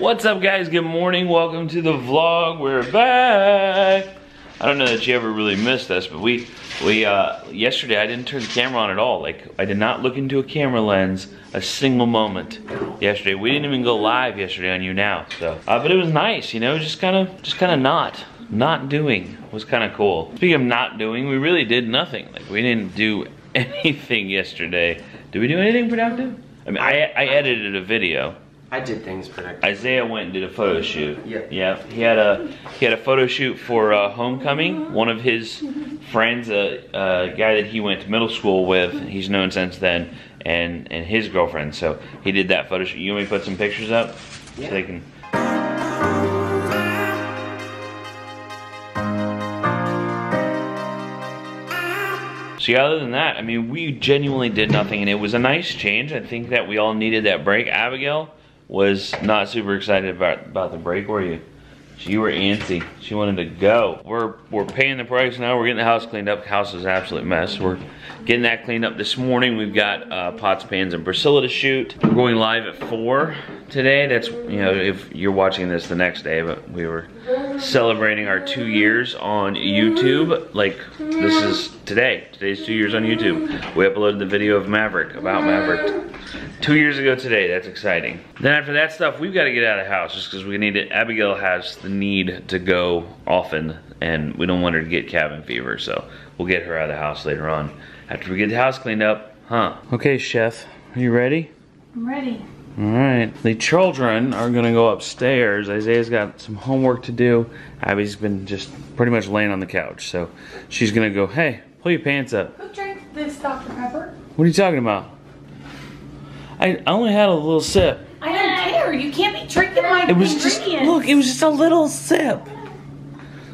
What's up, guys? Good morning. Welcome to the vlog. We're back. I don't know that you ever really missed us, but we yesterday I didn't turn the camera on at all. Like, I did not look into a camera lens a single moment yesterday. We didn't even go live yesterday on YouNow. So, but it was nice, you know, just kind of not doing was kind of cool. Speaking of not doing, we really did nothing. Like, we didn't do anything yesterday. Did we do anything productive? I mean, I edited a video. I did things productive. Isaiah went and did a photo shoot. Yep. Yeah. He had a photo shoot for homecoming. One of his friends, a guy that he went to middle school with, he's known since then, and his girlfriend. So he did that photo shoot. You want me to put some pictures up? Yeah. So they can. So yeah, other than that, I mean, we genuinely did nothing, and it was a nice change. I think that we all needed that break. Abigail was not super excited about the break, were you? You were antsy. She wanted to go. We're paying the price now. We're getting the house cleaned up. The house is an absolute mess. We're getting that cleaned up this morning. We've got pots, pans, and Priscilla to shoot. We're going live at 4 today. That's, you know, if you're watching this the next day, but we were celebrating our 2 years on YouTube. Like, this is today. Today's 2 years on YouTube. We uploaded the video of Maverick, about Maverick, 2 years ago today. That's exciting. Then after that stuff, we've got to get out of the house just because we need it. Abigail has the need to go often, and we don't want her to get cabin fever, so we'll get her out of the house later on after we get the house cleaned up. Okay, Chef, are you ready? I'm ready. All right, the children are gonna go upstairs. Isaiah's got some homework to do. Abby's been just pretty much laying on the couch, so she's gonna go, hey, pull your pants up. Who drank this Dr. Pepper? What are you talking about? I only had a little sip. I don't care. You can't be drinking my ingredients. Look, it was just a little sip.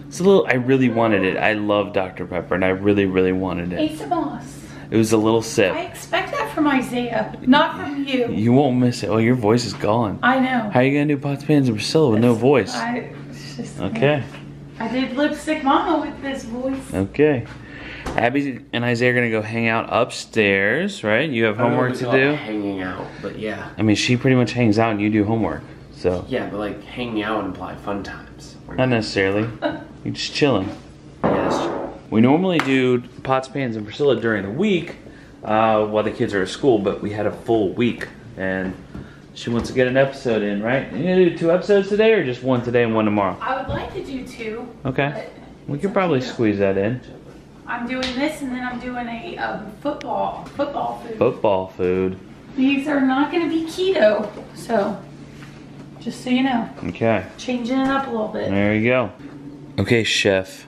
It's a little, I really wanted it. I love Dr. Pepper, and I really, really wanted it. It's a boss. It was a little sip. I expect that from Isaiah, not from you. You won't miss it. Oh, your voice is gone. I know. How are you gonna do pots, pans, and Priscilla with no voice? It's just, okay. I did lipstick mama with this voice. Okay. Abby and Isaiah are gonna go hang out upstairs, right? You have homework to do? Hanging out, but yeah. I mean, she pretty much hangs out and you do homework, so. Yeah, but like hanging out would imply fun times. Not necessarily. You're just chilling. Yeah, that's true. We normally do pots, pans, and Priscilla during the week while the kids are at school, but we had a full week, and she wants to get an episode in, right? You gonna do 2 episodes today, or just 1 today and 1 tomorrow? I would like to do 2. Okay. We could probably squeeze that in. I'm doing this, and then I'm doing a football food. Football food. These are not going to be keto, so just so you know. Okay. Changing it up a little bit. There you go. Okay, Chef.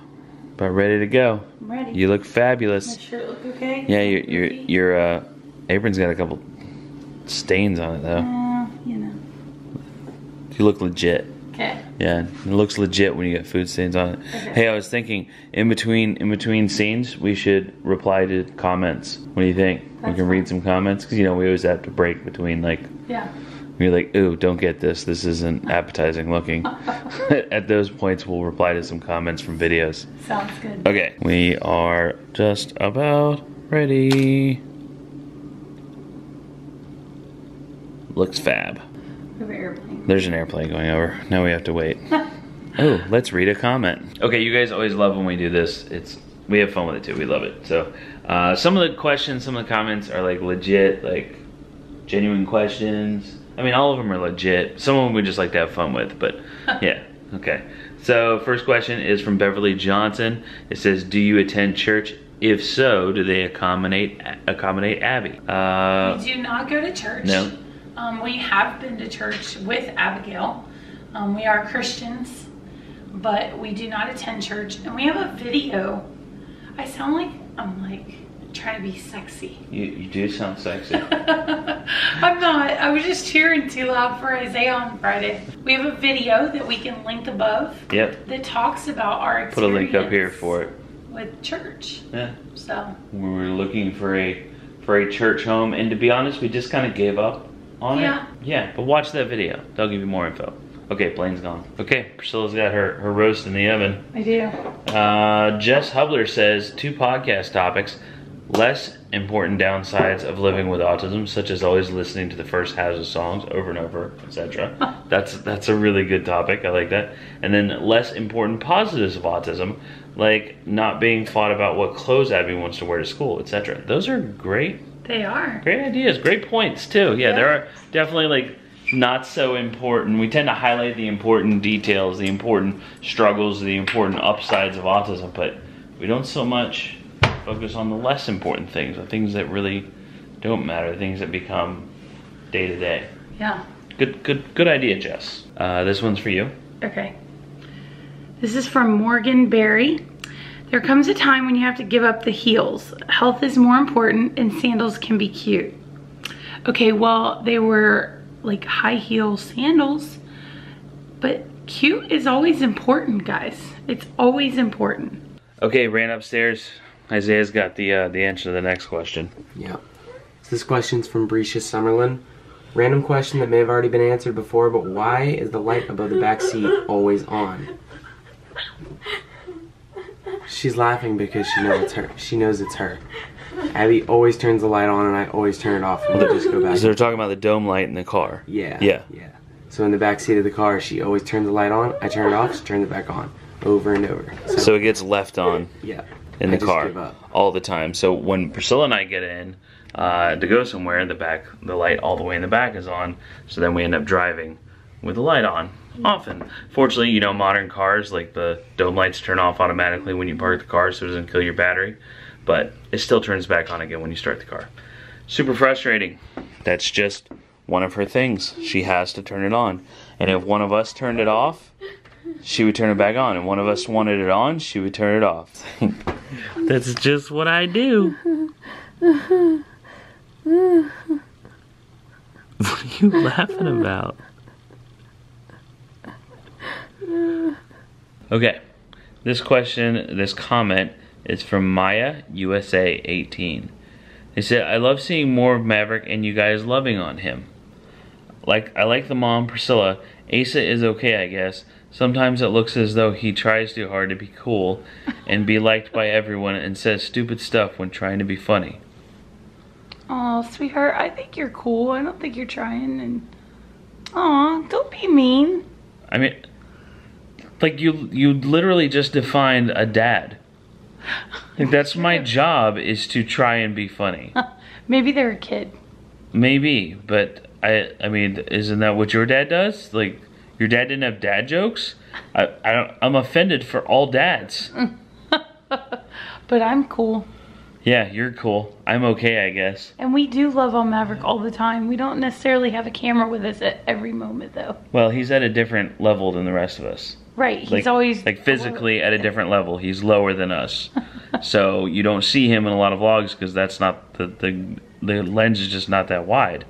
About ready to go. I'm ready. You look fabulous. My shirt look okay? Yeah, your apron's got a couple stains on it though. You know. You look legit. Okay. Yeah, it looks legit when you get food stains on it. Okay. Hey, I was thinking in between scenes we should reply to comments. What do you think? We can read some comments because, you know, we always have to break between, like, yeah. We're like, ooh, don't get this. This isn't appetizing looking. At those points, we'll reply to some comments from videos. Sounds good. Okay, we are just about ready. Looks fab. We have an airplane. There's an airplane going over. Now we have to wait. Oh, let's read a comment. Okay, you guys always love when we do this. We have fun with it too. We love it. So, some of the questions, some of the comments are like legit, like genuine questions. I mean, all of them are legit. Some of them we just like to have fun with, but yeah. Okay. So, first question is from Beverly Johnson. It says, "Do you attend church? If so, do they accommodate Abby?" We do not go to church. No. We have been to church with Abigail. We are Christians, but we do not attend church. And we have a video. I sound like I'm like trying to be sexy. You do sound sexy. I'm not. I was just cheering too loud for Isaiah on Friday. We have a video that we can link above. Yep. That talks about our experience. Put a link up here for it. With church. Yeah. So. We were looking for a church home, and to be honest, we just kind of gave up on it. Yeah. But watch that video. They'll give you more info. Okay, Blaine's gone. Okay, Priscilla's got her roast in the oven. I do. Jess Hubler says 2 podcast topics. Less important downsides of living with autism, such as always listening to the first halves of songs over and over, etc. That's a really good topic. I like that. And then less important positives of autism, like not being fought about what clothes Abby wants to wear to school, etc. Those are great. They are. Great ideas, great points too. Yeah, there are definitely like not so important. We tend to highlight the important details, the important struggles, the important upsides of autism, but we don't so much focus on the less important things, the things that really don't matter, the things that become day to day. Yeah. Good idea, Jess. This one's for you. Okay. This is from Morgan Berry. There comes a time when you have to give up the heels. Health is more important and sandals can be cute. Okay, well, they were like high heel sandals, but cute is always important, guys. It's always important. Okay, ran upstairs. Isaiah's got the answer to the next question. Yeah. So this question's from Brescia Summerlin. Random question that may have already been answered before, but why is the light above the back seat always on? She's laughing because she knows it's her. She knows it's her. Abby always turns the light on and I always turn it off and we just go back. So they're talking about the dome light in the car. Yeah. Yeah. Yeah. So in the back seat of the car, she always turns the light on, I turn it off, she turns it back on. Over and over. So it gets left on. Yeah. In the I just car give up. all the time. So when Priscilla and I get in to go somewhere, the light all the way in the back is on. So then we end up driving with the light on often. Fortunately, you know, modern cars, like the dome lights turn off automatically when you park the car, so it doesn't kill your battery. But it still turns back on again when you start the car. Super frustrating. That's just one of her things. She has to turn it on. And if one of us turned it off, she would turn it back on. And one of us wanted it on, she would turn it off. That's just what I do. What are you laughing about? Okay, this comment is from Maya USA 18. They said, I love seeing more of Maverick and you guys loving on him. I like the mom, Priscilla. Asa is okay, I guess. Sometimes it looks as though he tries too hard to be cool and be liked by everyone and says stupid stuff when trying to be funny. Oh, sweetheart, I think you're cool. I don't think you're trying. And aw, don't be mean. I mean, like you literally just defined a dad. Like that's my job, is to try and be funny. Maybe they're a kid. Maybe, but I mean, isn't that what your dad does? Like, your dad didn't have dad jokes? I'm offended for all dads. But I'm cool. Yeah, you're cool. I'm okay, I guess. And we do love on Maverick all the time. We don't necessarily have a camera with us at every moment, though. Well, he's at a different level than the rest of us. Right, he's always... Like, physically at a different level. He's lower than us. So, you don't see him in a lot of vlogs because that's not... The lens is just not that wide.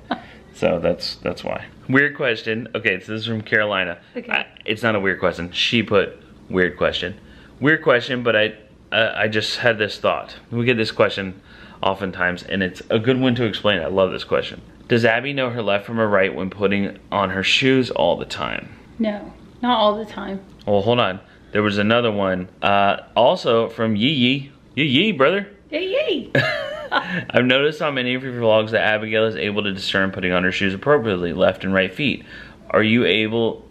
So, that's why. Weird question. Okay, so this is from Carolina. Okay. It's not a weird question. She put weird question. Weird question, but I just had this thought. We get this question oftentimes, and it's a good one to explain. I love this question. Does Abby know her left from her right when putting on her shoes all the time? No, not all the time. Well, hold on. There was another one, also from Yee. Yee, brother. Yay! I've noticed on many of your vlogs that Abigail is able to discern putting on her shoes appropriately, left and right feet. Are you able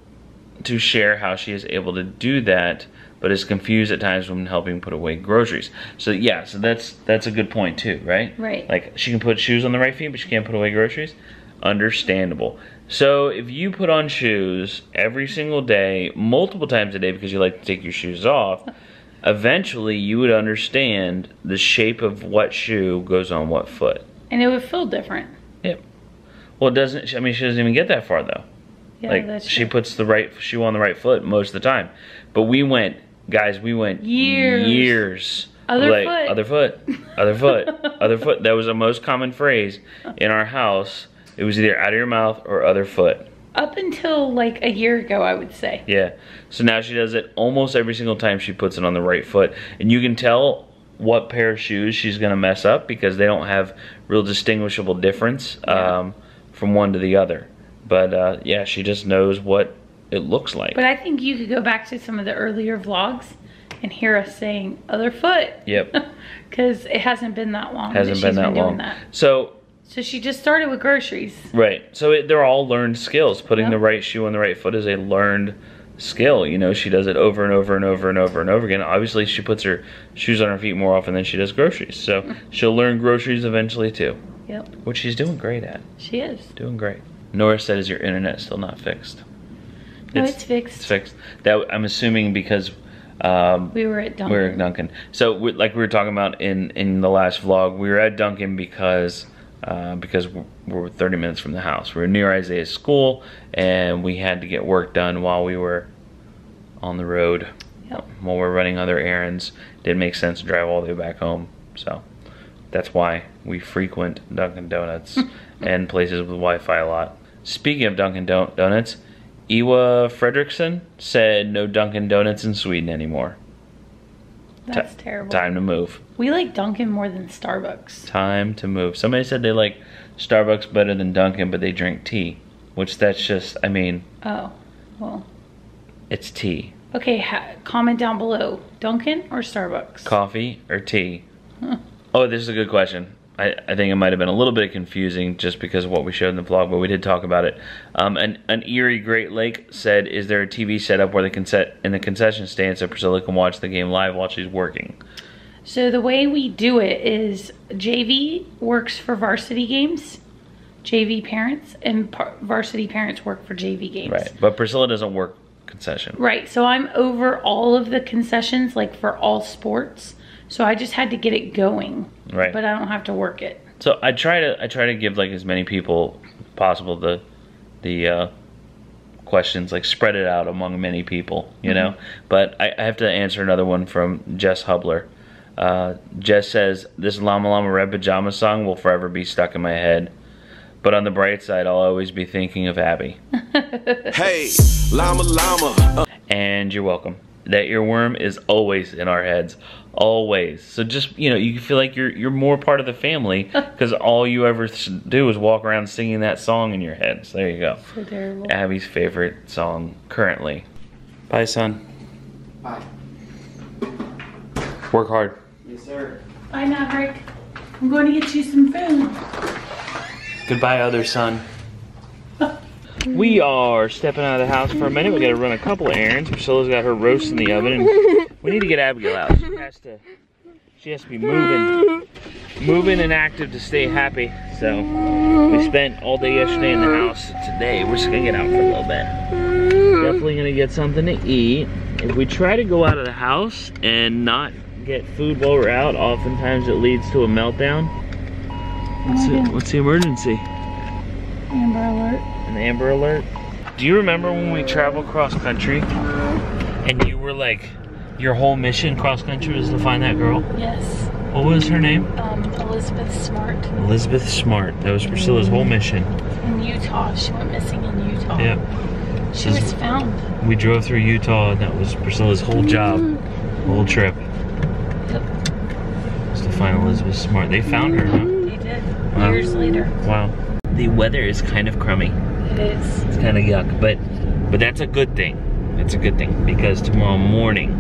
to share how she is able to do that, but is confused at times when helping put away groceries? So yeah, so that's a good point too, right? Right. Like, she can put shoes on the right feet, but she can't put away groceries? Understandable. So if you put on shoes every single day, multiple times a day because you like to take your shoes off, eventually you would understand the shape of what shoe goes on what foot. And it would feel different. Yep. Well, it doesn't, I mean, she doesn't even get that far though. Yeah, like, that's she true. puts the right shoe on the right foot most of the time. But we went years. Other like, foot. Other foot. Other foot. Other foot. That was the most common phrase in our house. It was either out of your mouth or other foot. Up until like a year ago, I would say. Yeah. So now she does it almost every single time she puts it on the right foot. And you can tell what pair of shoes she's going to mess up because they don't have real distinguishable difference from one to the other. But yeah, she just knows what it looks like. But I think you could go back to some of the earlier vlogs and hear us saying other foot. Yep. because it hasn't been that long. Hasn't been that long. So she just started with groceries. Right. So they're all learned skills. Putting the right shoe on the right foot is a learned skill. You know, she does it over and over and over and over and over again. Obviously, she puts her shoes on her feet more often than she does groceries. So she'll learn groceries eventually too. Yep. Which she's doing great at. She is. Doing great. Nora said, is your internet still not fixed? No, it's fixed. It's fixed. That I'm assuming because we were at Dunkin'. We were at Dunkin'. So like we were talking about in the last vlog, we were at Dunkin' because we're 30 minutes from the house. We were near Isaiah's school, and we had to get work done while we were on the road. Yep. While we're running other errands. Didn't make sense to drive all the way back home. So that's why we frequent Dunkin' Donuts and places with Wi-Fi a lot. Speaking of Dunkin' Donuts, Ewa Fredrickson said no Dunkin' Donuts in Sweden anymore. That's terrible. Time to move. We like Dunkin' more than Starbucks. Time to move. Somebody said they like Starbucks better than Dunkin', but they drink tea. Which that's just, I mean... Oh, well... It's tea. Okay, comment down below. Dunkin' or Starbucks? Coffee or tea? Huh. Oh, this is a good question. I think it might have been a little bit confusing just because of what we showed in the vlog, but we did talk about it. An Erie Great Lake said, is there a TV set up where in the concession stand so Priscilla can watch the game live while she's working? So the way we do it is JV works for varsity games, JV parents, and varsity parents work for JV games. Right, but Priscilla doesn't work concession. Right, so I'm over all of the concessions, like for all sports. So I just had to get it going, right? But I don't have to work it. So I try to give like as many people possible the questions, like spread it out among many people, you know. But I have to answer another one from Jess Hubler. Jess says, "This Llama Llama Red Pajama song will forever be stuck in my head. But on the bright side, I'll always be thinking of Abby." Hey, llama llama. And you're welcome. That earworm is always in our heads, always. So just, you know, you feel like you're more part of the family because all you ever do is walk around singing that song in your head. So there you go. So terrible. Abby's favorite song currently. Bye, son. Bye. Work hard. Yes, sir. Bye, Maverick. I'm going to get you some food. Goodbye, other son. We are stepping out of the house for a minute. We got to run a couple of errands. Priscilla's got her roast in the oven, and we need to get Abigail out. She has to be moving and active to stay happy. So we spent all day yesterday in the house. Today we're just gonna get out for a little bit. Definitely gonna get something to eat. If we try to go out of the house and not get food while we're out, oftentimes it leads to a meltdown. What's the emergency? Amber alert. An Amber Alert? Do you remember when we traveled cross country and you were like, your whole mission cross country was to find that girl? Yes. What was her name? Elizabeth Smart. Elizabeth Smart. That was Priscilla's whole mission. In Utah. She went missing in Utah. Yep. She was found. We drove through Utah and that was Priscilla's whole job, whole trip. Yep. Was to find Elizabeth Smart. They found her, huh? They did. Wow. Years later. Wow. The weather is kind of crummy. It is. It's kind of yuck, but that's a good thing. It's a good thing because tomorrow morning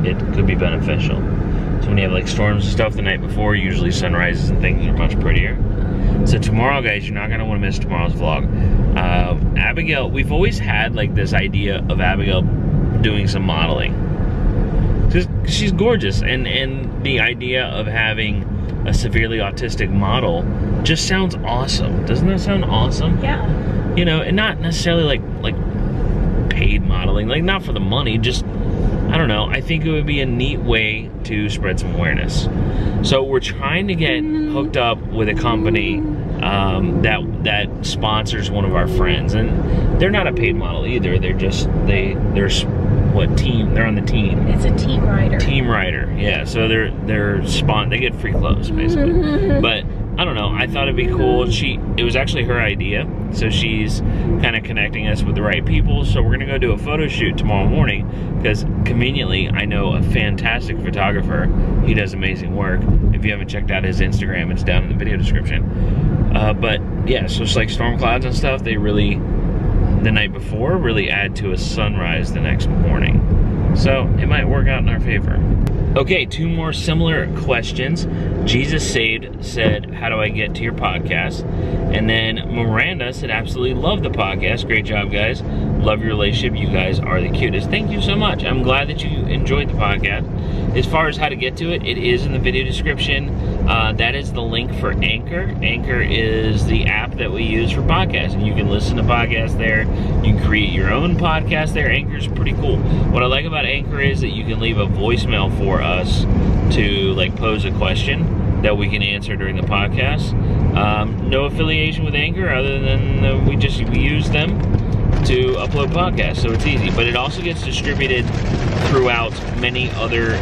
it could be beneficial. So when you have like storms and stuff the night before, usually sunrises and things are much prettier. So tomorrow, guys, you're not gonna want to miss tomorrow's vlog. Abigail, we've always had like this idea of Abigail doing some modeling. Just she's gorgeous, and the idea of having a severely autistic model just sounds awesome. Doesn't that sound awesome? Yeah. You know, and not necessarily like paid modeling, like not for the money, just, I don't know, I think it would be a neat way to spread some awareness. So we're trying to get hooked up with a company that sponsors one of our friends, and they're not a paid model either. They're just they're what team? They're on the team. It's a team rider. Team rider, yeah. So they get free clothes basically. But I don't know. I thought it'd be cool. It was actually her idea, so she's kind of connecting us with the right people. So we're gonna go do a photo shoot tomorrow morning because conveniently I know a fantastic photographer. He does amazing work. If you haven't checked out his Instagram, it's down in the video description. But yeah, so it's like storm clouds and stuff. They really, the night before, really add to a sunrise the next morning. So it might work out in our favor. Okay, 2 more similar questions. Jesus Saved said, how do I get to your podcast? And then Miranda said, absolutely love the podcast. Great job, guys. Love your relationship. You guys are the cutest. Thank you so much. I'm glad that you enjoyed the podcast. As far as how to get to it, it is in the video description. That is the link for Anchor. Anchor is the app that we use for podcasting. You can listen to podcasts there. You can create your own podcast there. Anchor is pretty cool. What I like about Anchor is that you can leave a voicemail for us to like pose a question that we can answer during the podcast. No affiliation with Anchor other than we use them to upload podcasts, so it's easy. But it also gets distributed throughout many other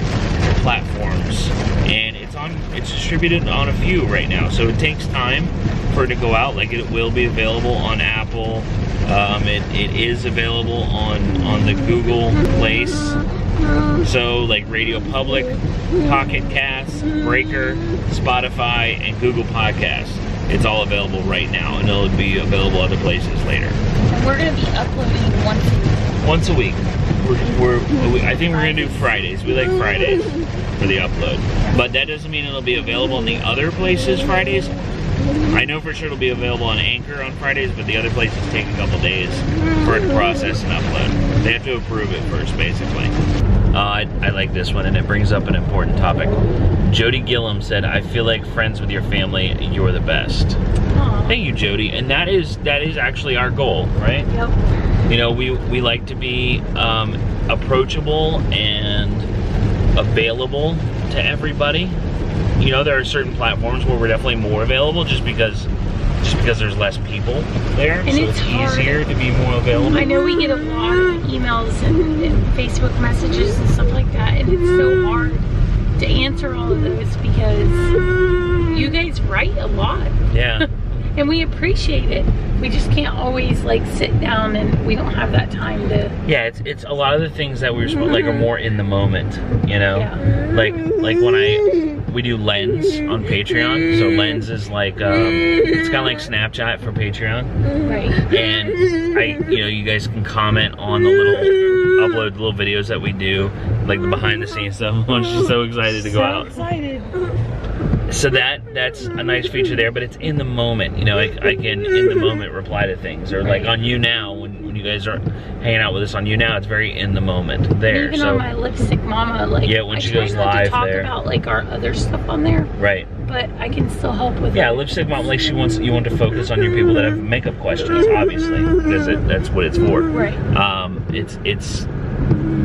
platforms, and it's distributed on a few right now, so it takes time for it to go out. Like, it will be available on Apple. It is available on the Google Place, so like Radio Public, Pocket Casts, Breaker, Spotify, and Google Podcasts. It's all available right now, and it'll be available other places later. And we're going to be uploading once a week. I think we're going to do Fridays. We like Fridays for the upload. But that doesn't mean it'll be available in the other places Fridays. I know for sure it'll be available on Anchor on Fridays, but the other places take a couple days for it to process and upload. They have to approve it first, basically. I like this one, and it brings up an important topic. Jody Gillum said, I feel like friends with your family, you're the best. Aww. Thank you, Jody. And that is actually our goal, right? Yep. You know, we like to be approachable and available to everybody. You know, there are certain platforms where we're definitely more available just because there's less people there, and so it's easier to be more available. I know we get a lot of emails and Facebook messages and stuff like that, and it's so hard to answer all of those because you guys write a lot. Yeah. And we appreciate it. We just can't always like sit down, and we don't have that time to. Yeah, it's a lot of the things that we're like are more in the moment, you know. Yeah. Like when we do Lens on Patreon. So Lens is like it's kind of like Snapchat for Patreon. Right. And you guys can comment on the upload little videos that we do, like the behind the scenes stuff. I'm just so excited to go out. Excited. So that's a nice feature there, but it's in the moment. You know, I can in the moment reply to things, or like on YouNow when you guys are hanging out with us on YouNow, it's very in the moment there. Even so on my Lipstick Mama, like yeah, when she goes I try not live to talk there about like our other stuff on there. Right. But I can still help with yeah, it. Lipstick Mom, like you want to focus on your people that have makeup questions, obviously, because that's what it's for. Right. It's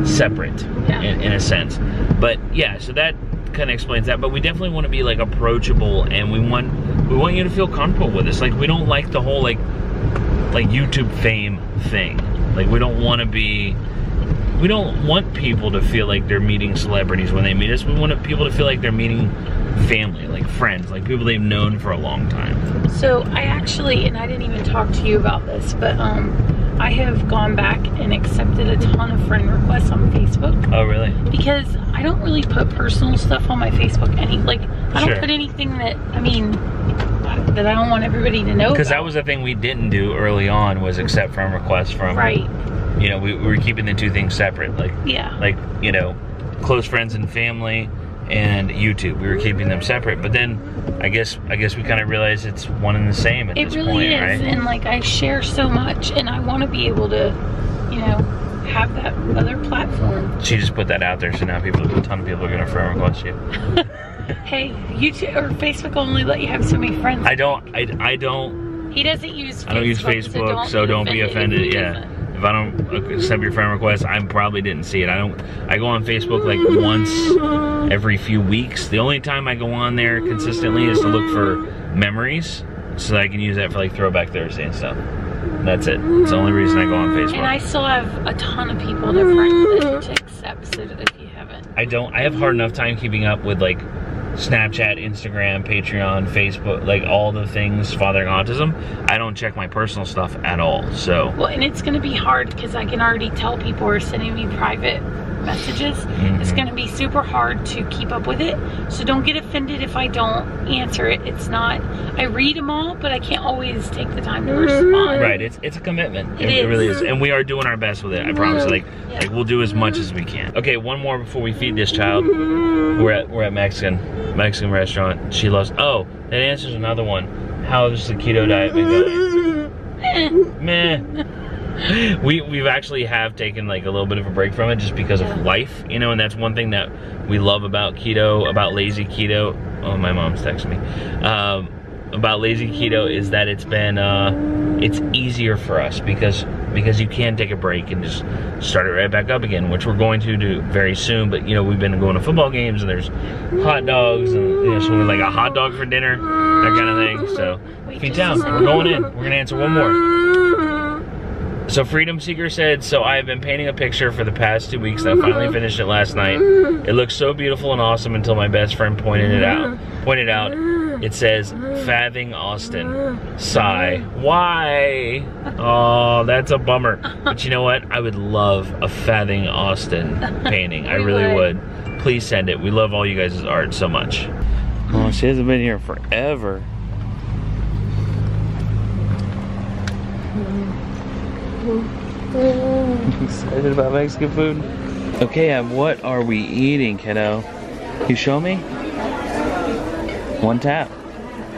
separate in a sense, but yeah, so that kind of explains that. But we definitely want to be like approachable, and we want you to feel comfortable with us. Like, we don't like the whole like YouTube fame thing. Like, we don't want people to feel like they're meeting celebrities when they meet us. We want people to feel like they're meeting family, like friends, like people they've known for a long time. So I actually, and I didn't even talk to you about this, but I have gone back and accepted a ton of friend requests on Facebook. Oh, really? Because I don't really put personal stuff on my Facebook I don't put anything that, that I don't want everybody to know. Because that was the thing we didn't do early on, was accept friend requests from, right. You know, we were keeping the two things separate. Like, yeah. Like, you know, close friends and family and YouTube. We were keeping them separate. But then I guess we kind of realized it's one and the same at this point, right? It really is. And like, I share so much, and I want to be able to, you know, have that other platform. She just put that out there, so now a ton of people are gonna friend request you. Hey, YouTube or Facebook only let you have so many friends. I don't. He doesn't use Facebook. I don't use Facebook, so don't be offended. Yeah. If I don't accept your friend request, I probably didn't see it. I go on Facebook like once every few weeks. The only time I go on there consistently is to look for memories, so that I can use that for like Throwback Thursday and stuff. And that's it. It's the only reason I go on Facebook. And I still have a ton of people to friend to accept, so if you haven't. I have hard enough time keeping up with like Snapchat, Instagram, Patreon, Facebook, like all the things Fathering Autism. I don't check my personal stuff at all, so. Well, and it's gonna be hard because I can already tell people are sending me private messages. It's going to be super hard to keep up with it. So don't get offended if I don't answer it. It's not, I read them all, but I can't always take the time to respond. Right, it's a commitment. It really is. And we are doing our best with it, I promise. Like we'll do as much as we can. Okay, one more before we feed this child. We're at Mexican restaurant. She loves, oh, that answers another one. How does the keto diet been going? Meh. We've actually have taken like a little bit of a break from it just because of life, you know, and that's one thing that we love about keto, about lazy keto. Oh, my mom's texting me. About lazy keto is that it's been, it's easier for us because you can take a break and just start it right back up again, which we're going to do very soon. But you know, we've been going to football games and there's hot dogs and you know, so we're like a hot dog for dinner, that kind of thing. So feed down, we're going in. We're gonna answer one more. So Freedom Seeker said, so I have been painting a picture for the past 2 weeks and I finally finished it last night. It looks so beautiful and awesome until my best friend pointed out. It says, Fathing Austin. Sigh. Why? Oh, that's a bummer. But you know what? I would love a Fathing Austin painting. I really would. Please send it. We love all you guys' art so much. Oh, she hasn't been here forever. Excited about Mexican food? Okay, what are we eating, kiddo? Can you show me? One tap.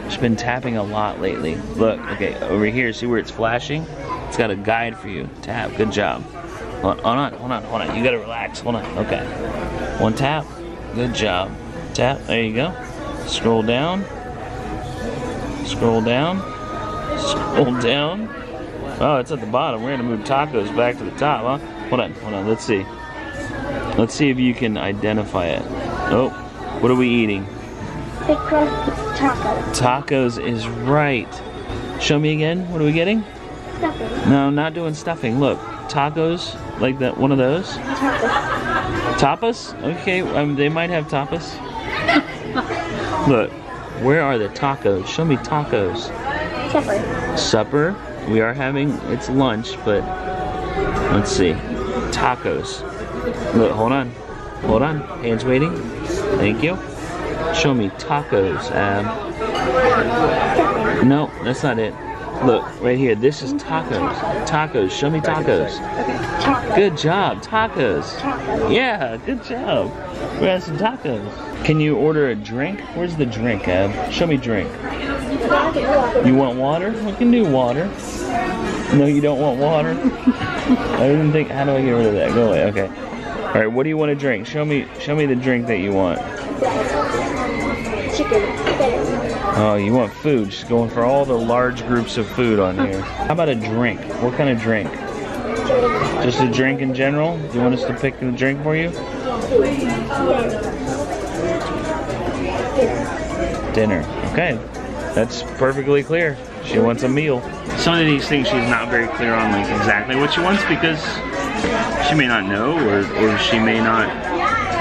She's been tapping a lot lately. Look, okay, over here, see where it's flashing? It's got a guide for you. Tap, good job. Hold on. You gotta relax, hold on, okay. One tap, good job. Tap, there you go. Scroll down. Scroll down. Scroll down. Oh, it's at the bottom. We're gonna move tacos back to the top, huh? Hold on, let's see. Let's see if you can identify it. Oh, what are we eating? Big tacos. Tacos is right. Show me again, what are we getting? Stuffing. No, I'm not doing stuffing. Look, tacos, like that, one of those. Tapas. Tapas? Okay, they might have tapas. Look, where are the tacos? Show me tacos. Supper. Supper? We are having, it's lunch, but let's see. Tacos. Look, hold on. Hands waiting. Thank you. Show me tacos, Ab. No, that's not it. Look, right here. This is tacos. Tacos. Show me tacos. Tacos. Good job. Tacos. Tacos. Yeah, good job. We have some tacos. Can you order a drink? Where's the drink, Ab? Show me drink. You want water? We can do water. No, you don't want water? I didn't think, how do I get rid of that? Go away, okay. All right, what do you want to drink? Show me the drink that you want. Chicken. Oh, you want food. She's going for all the large groups of food on here. How about a drink? What kind of drink? Just a drink in general? Do you want us to pick the drink for you? Dinner. Okay. That's perfectly clear. She wants a meal. Some of these things she's not very clear on like exactly what she wants because she may not know or she may not,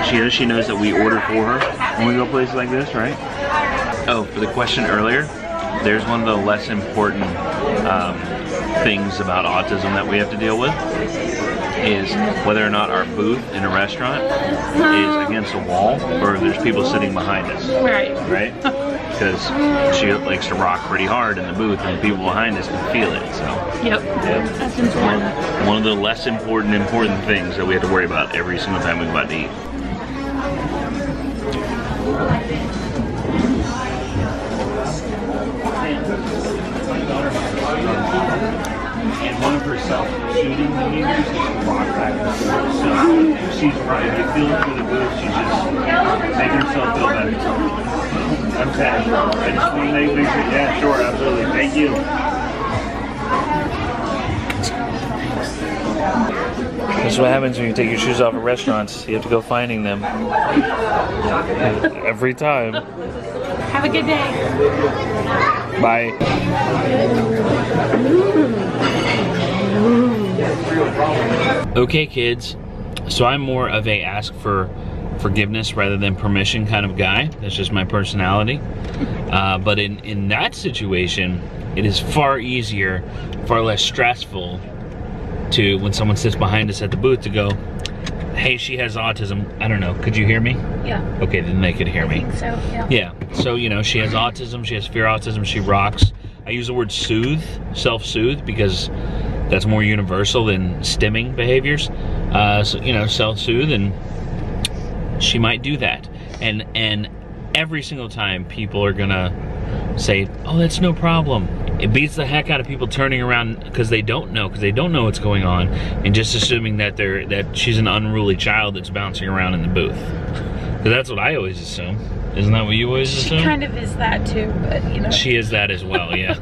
she knows that we order for her when we go places like this, right? Oh, for the question earlier, there's one of the less important things about autism that we have to deal with is whether or not our booth in a restaurant is against a wall or if there's people sitting behind us. Right? Because she likes to rock pretty hard in the booth and the people behind us can feel it, so. Yep. That's important. One of the less important things that we have to worry about every single time we go out to eat. And one of her self-shooting behaviors is to rock back and forth. So she's right. If you feel it through the booth, she's just making herself feel better. Okay. I just want to make sure. Yeah, sure, absolutely. Thank you. This is what happens when you take your shoes off at restaurants. You have to go finding them. Every time. Have a good day. Bye. Okay, kids. So I'm more of a ask for forgiveness rather than permission kind of guy. That's just my personality. But in that situation, it is far easier, far less stressful to, when someone sits behind us at the booth, to go, hey, she has autism. I don't know. Could you hear me? Yeah. Okay, then they could hear I me. think so, yeah. Yeah. So, you know, she has autism. She has severe autism. She rocks. I use the word soothe, self-soothe, because that's more universal than stimming behaviors. So, you know, self-soothe, and she might do that. And every single time people are gonna say, oh, that's no problem. It beats the heck out of people turning around because they don't know what's going on, and just assuming that she's an unruly child that's bouncing around in the booth. Because that's what I always assume. Isn't that what you always assume? She kind of is that too, but you know. She is that as well, yeah.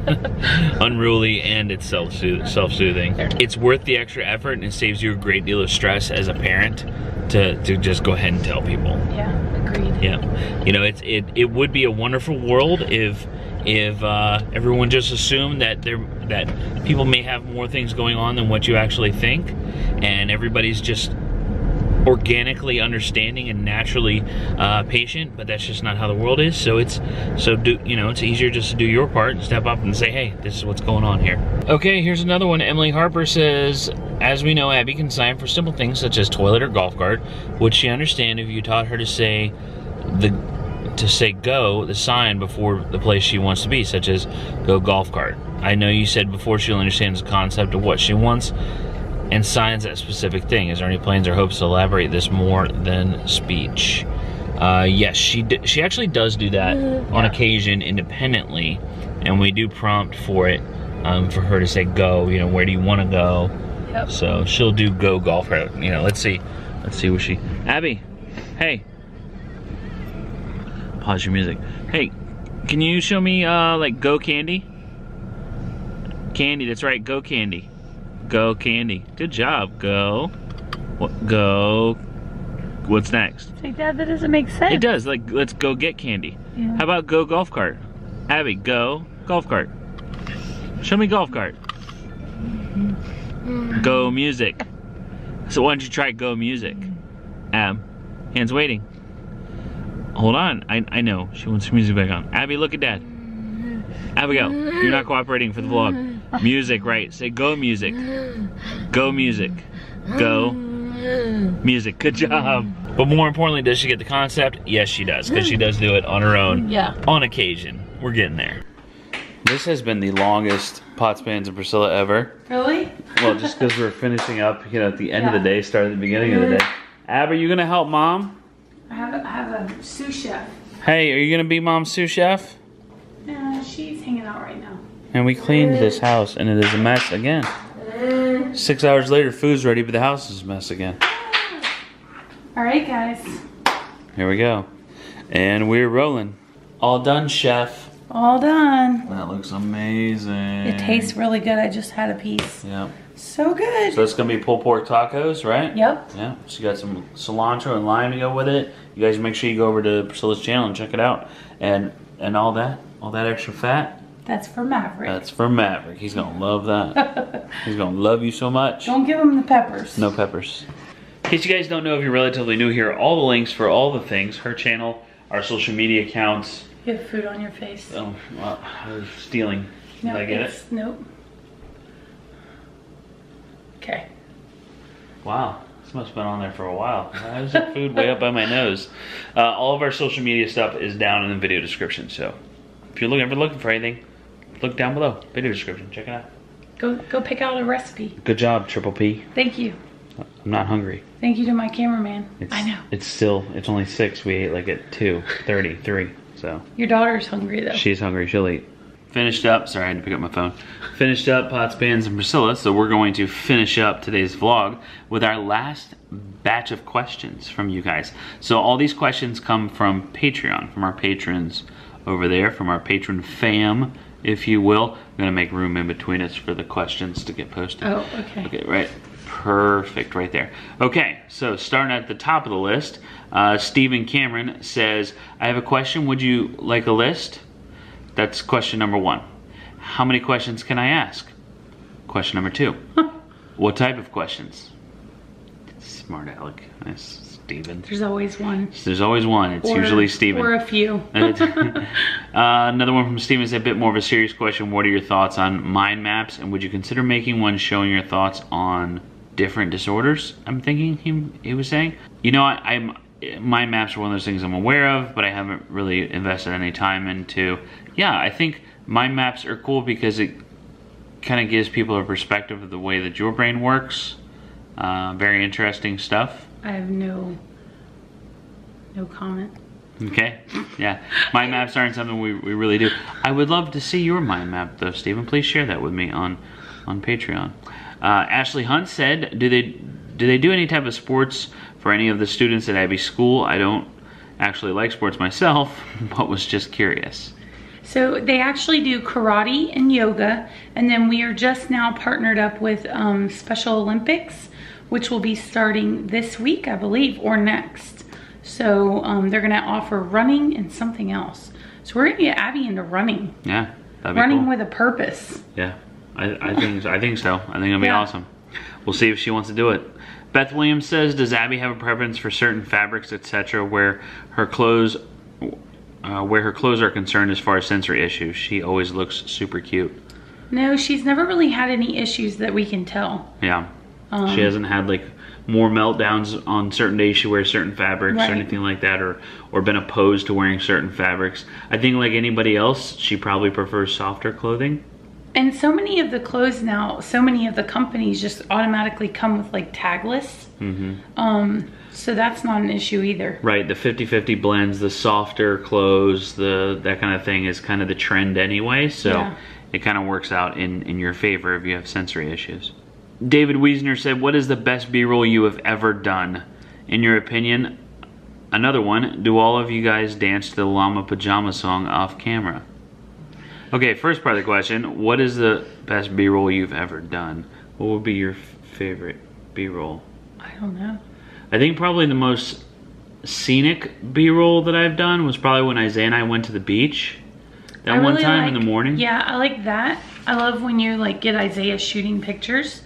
Unruly, and it's self-soothing. It's worth the extra effort, and it saves you a great deal of stress as a parent to just go ahead and tell people. Yeah, agreed. Yeah, you know, it would be a wonderful world if everyone just assumed that people may have more things going on than what you actually think, and everybody's just organically understanding and naturally patient, but that's just not how the world is. So it's easier just to do your part and step up and say, hey, this is what's going on here. Okay, here's another one. Emily Harper says, as we know, Abby can sign for simple things such as toilet or golf cart. Would she understand if you taught her to say go, the sign before the place she wants to be, such as go golf cart? I know you said before she'll understand the concept of what she wants and signs that specific thing. Is there any plans or hopes to elaborate this more than speech? Yes, she actually does do that on occasion independently, and we do prompt for it, for her to say go, you know, where do you want to go? Yep. So she'll do go golf cart. You know, let's see what she, Abby, hey. Pause your music. Hey, can you show me like go candy? Candy, that's right, go candy. Go candy. Good job. Go. What? Go. What's next? Say, Dad, that doesn't make sense. It does. Like, let's go get candy. Yeah. How about go golf cart? Abby, go golf cart. Show me golf cart. Go music. So why don't you try go music? Hands waiting. Hold on. I know. She wants her music back on. Abby, look at Dad. Abigail, you're not cooperating for the vlog. Music, right. Say go music. Go music. Go music. Good job. But more importantly, does she get the concept? Yes, she does, because she does do it on her own. Yeah. On occasion. We're getting there. This has been the longest Pots, Pans, and Priscilla ever. Really? Well, just because we're finishing up, you know, at the end of the day, start at the beginning of the day. Ab, are you gonna help Mom? I have a sous chef. Hey, are you gonna be Mom's sous chef? No, she's hanging out right now. And we cleaned this house, and it is a mess again. 6 hours later, food's ready, but the house is a mess again. All right, guys. Here we go. And we're rolling. All done, chef. All done. That looks amazing. It tastes really good. I just had a piece. Yeah. So good. So it's gonna be pulled pork tacos, right? Yep. Yeah. She got some cilantro and lime to go with it. You guys make sure you go over to Priscilla's channel and check it out. And all that extra fat. That's for Maverick. That's for Maverick. He's gonna love that. He's gonna love you so much. Don't give him the peppers. No peppers. In case you guys don't know, if you're relatively new here, all the links for all the things, her channel, our social media accounts. You have food on your face. Oh, well, I was stealing. Did I get it? Nope. Okay. Wow, this must have been on there for a while. There's the food way up by my nose. All of our social media stuff is down in the video description, so if you're looking for anything, look down below. Video description, check it out. Go pick out a recipe. Good job, Triple P. Thank you. I'm not hungry. Thank you to my cameraman. I know. It's only 6. We ate like at 2:33, so. Your daughter's hungry though. She's hungry, she'll eat. Finished up, sorry I had to pick up my phone. Finished up Pots, Pans, and Priscilla, so we're going to finish up today's vlog with our last batch of questions from you guys. So all these questions come from Patreon, from our patrons over there, from our patron fam, if you will. I'm gonna make room in between us for the questions to get posted. Oh, okay. Okay, right, perfect, right there. Okay, so starting at the top of the list, Stephen Cameron says, I have a question, would you like a list? That's question number 1. How many questions can I ask? Question number 2. What type of questions? Smart aleck. Nice, Steven. There's always one. There's always one. It's usually Steven. Or a few. Another one from Steven is a bit more of a serious question. What are your thoughts on mind maps? And would you consider making one showing your thoughts on different disorders, I'm thinking he was saying. You know, mind maps are one of those things I'm aware of, but I haven't really invested any time into. Yeah, I think mind maps are cool because it kind of gives people a perspective of the way that your brain works. Very interesting stuff. I have no comment. Okay, yeah. Mind maps aren't something we really do. I would love to see your mind map though, Stephen. Please share that with me on Patreon. Ashley Hunt said, do they do any type of sports for any of the students at Abby's school? I don't actually like sports myself, but was just curious. So they actually do karate and yoga, and then we are just now partnered up with Special Olympics, which will be starting this week, I believe, or next. So they're gonna offer running and something else. So we're gonna get Abby into running. Yeah, that'd be running cool. with a purpose. Yeah, I think so. I think it'll be awesome. We'll see if she wants to do it. Beth Williams says, does Abby have a preference for certain fabrics, etc., where her clothes are concerned as far as sensory issues? She always looks super cute. No, she's never really had any issues that we can tell. Yeah, she hasn't had like more meltdowns on certain days she wears certain fabrics or anything like that, or been opposed to wearing certain fabrics. I think like anybody else, she probably prefers softer clothing. And so many of the clothes now, so many of the companies just automatically come with like tagless. So that's not an issue either. Right, the 50-50 blends, the softer clothes, that kind of thing is kind of the trend anyway. So it kind of works out in your favor if you have sensory issues. David Wiesner said, what is the best B-roll you have ever done? In your opinion, another one, do all of you guys dance to the Llama Pajama song off camera? Okay, first part of the question, what is the best B-roll you've ever done? What would be your favorite B-roll? I don't know. I think probably the most scenic B-roll that I've done was probably when Isaiah and I went to the beach. That one time in the morning. Yeah, I like that. I love when you like get Isaiah shooting pictures.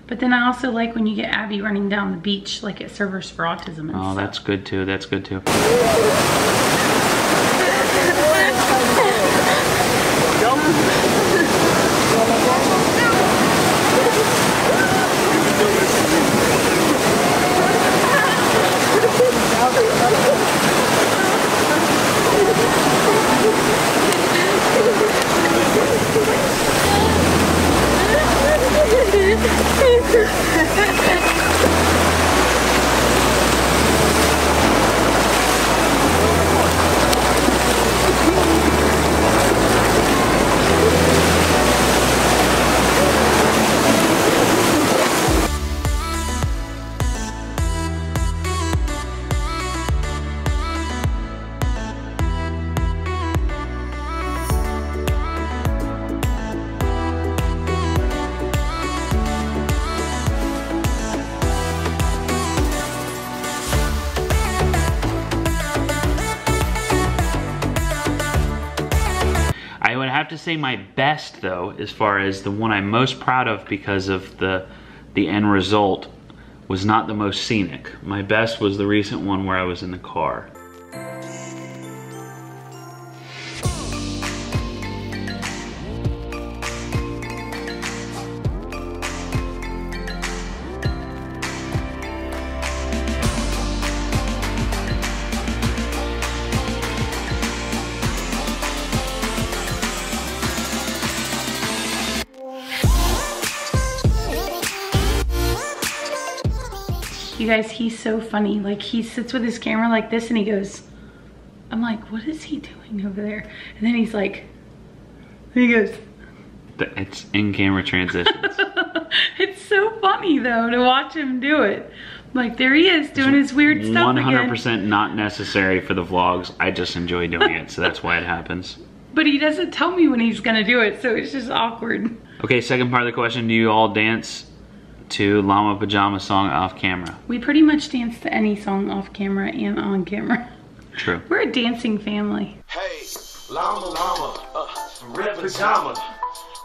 But then I also like when you get Abby running down the beach like at Servers for Autism and stuff. That's good too, that's good too. I would have to say my best though, as far as the one I'm most proud of because of the end result, was not the most scenic. My best was the recent one where I was in the car. You guys, he's so funny. Like, he sits with his camera like this and he goes, I'm like, what is he doing over there? And then he's like, he goes. It's in-camera transitions. It's so funny. funny though to watch him do it. Like, there he is doing his weird stuff 100% not necessary for the vlogs. I just enjoy doing it, so that's why it happens. But he doesn't tell me when he's gonna do it, so it's just awkward. Okay, second part of the question, do you all dance to Llama Pajama song off camera? We pretty much dance to any song off camera and on camera. True. We're a dancing family. Hey, llama, red pajama.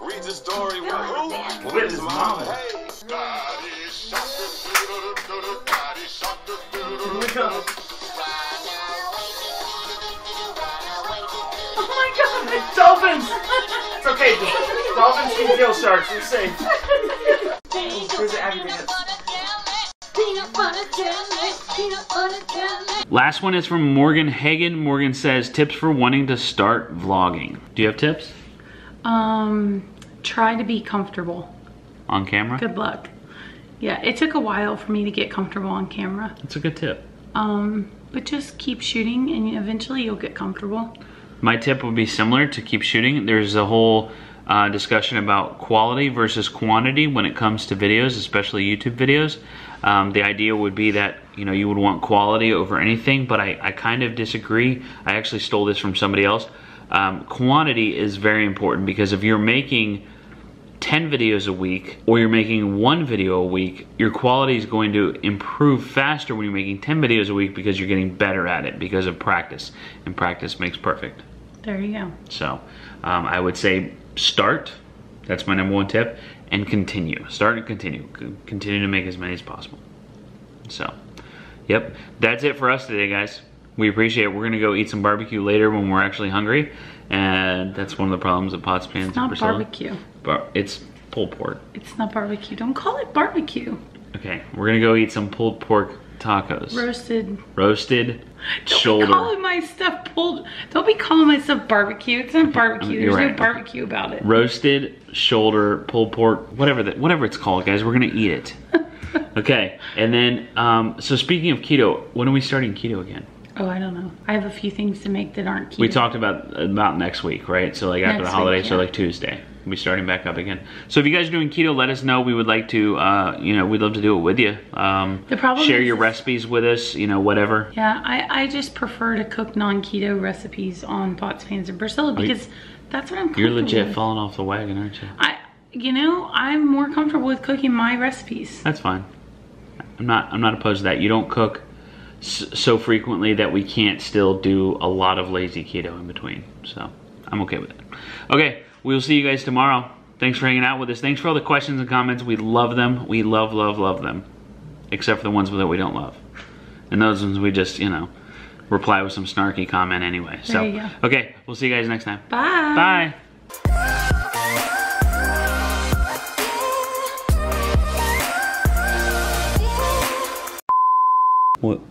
Read the story with who? With his mama. Hey, daddy shot the doodle, daddy shot the doodle. Here we go. Oh my god! Dolphins! It's okay, dolphins can kill sharks, you're safe. Last one is from Morgan Hagen. Morgan says, tips for wanting to start vlogging. Do you have tips? Try to be comfortable. On camera? Good luck. Yeah, it took a while for me to get comfortable on camera. That's a good tip. But just keep shooting and eventually you'll get comfortable. My tip would be similar to keep shooting. There's a whole discussion about quality versus quantity when it comes to videos, especially YouTube videos. The idea would be that, you know, you would want quality over anything, but I kind of disagree. I actually stole this from somebody else. Quantity is very important because if you're making 10 videos a week or you're making 1 video a week, your quality is going to improve faster when you're making 10 videos a week because you're getting better at it because of practice, and practice makes perfect. There you go. So I would say start, that's my #1 tip, and continue. Start and continue. Continue to make as many as possible. So, yep, that's it for us today, guys. We appreciate it. We're gonna go eat some barbecue later when we're actually hungry, and that's one of the problems of Pots, Pans, It's not and Priscilla. barbecue. It's pulled pork. It's not barbecue. Don't call it barbecue. Okay, we're gonna go eat some pulled pork tacos. Roasted shoulder. Don't be calling my stuff pulled. Don't be calling my stuff barbecue. It's not barbecue. You're There's right. no barbecue about it. Roasted shoulder pulled pork, whatever it's called, guys. We're gonna eat it. Okay, and then so speaking of keto, when are we starting keto again? Oh, I don't know. I have a few things to make that aren't keto. We talked about next week, right? So like after Next the holiday, week, so yeah. like Tuesday, we'll be starting back up again. So if you guys are doing keto, let us know. We would like to, you know, we'd love to do it with you. The problem share is- your recipes with us, you know, whatever. Yeah, I just prefer to cook non-keto recipes on Pots, Pans, and Priscilla because that's what I'm comfortable You're legit with. falling off the wagon, aren't you? You know, I'm more comfortable with cooking my recipes. That's fine. I'm not opposed to that. You don't cook so frequently that we can't still do a lot of lazy keto in between. So I'm okay with it. Okay, we'll see you guys tomorrow. Thanks for hanging out with us. Thanks for all the questions and comments. We love them. We love them. Except for the ones that we don't love. And those ones we just, you know, reply with some snarky comment anyway. So, There you go. okay, we'll see you guys next time. Bye. Bye.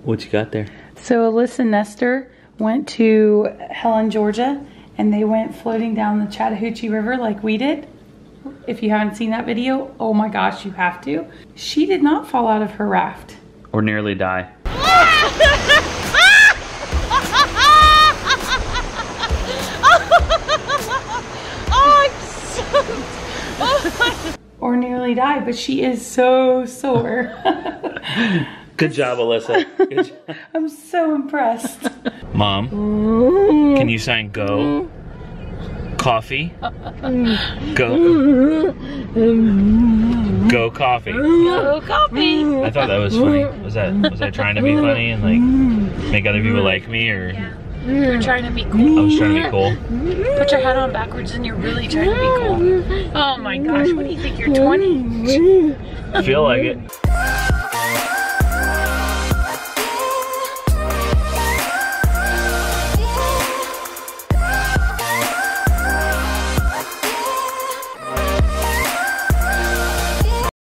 What you got there? So Alyssa and Nestor went to Helen, Georgia, and they went floating down the Chattahoochee River like we did. If you haven't seen that video, oh my gosh, you have to. She did not fall out of her raft. Or nearly die. Or nearly died, but she is so sore. Good job, Alyssa. Good job. I'm so impressed. Mom, can you sign go? Coffee? Go. Go coffee. Go coffee. I thought that was funny. Was I trying to be funny and like make other people like me, or? Yeah. You're trying to be cool. I was trying to be cool. Put your hat on backwards and you're really trying to be cool. Oh my gosh, what do you think? You're 20? I feel like it.